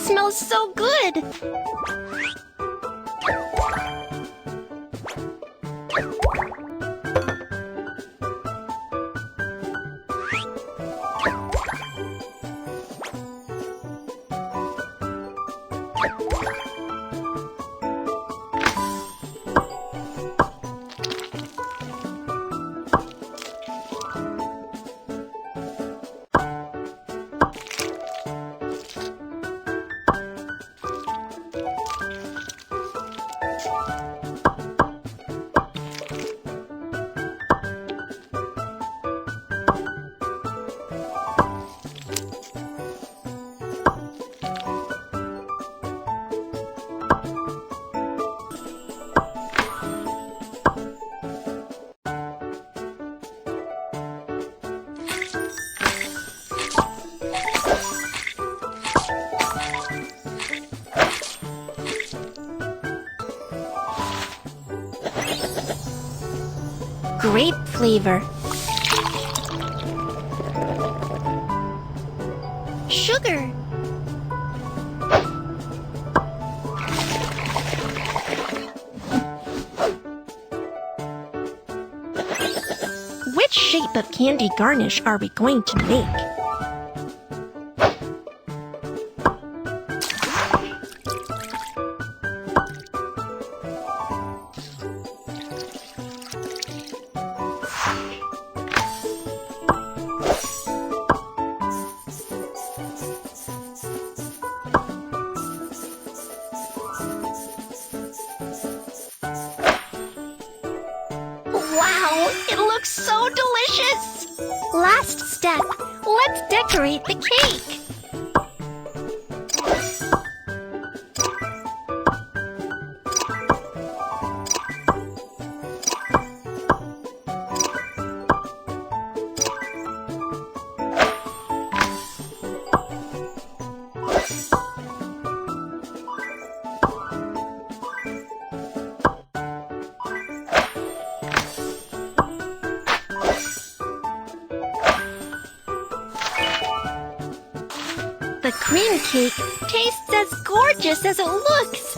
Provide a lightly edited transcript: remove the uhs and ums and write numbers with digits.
smells so good! Grape flavor. Sugar. Which shape of candy garnish are we going to make? Wow, it looks so delicious! Last step, let's decorate the cake. The cream cake tastes as gorgeous as it looks.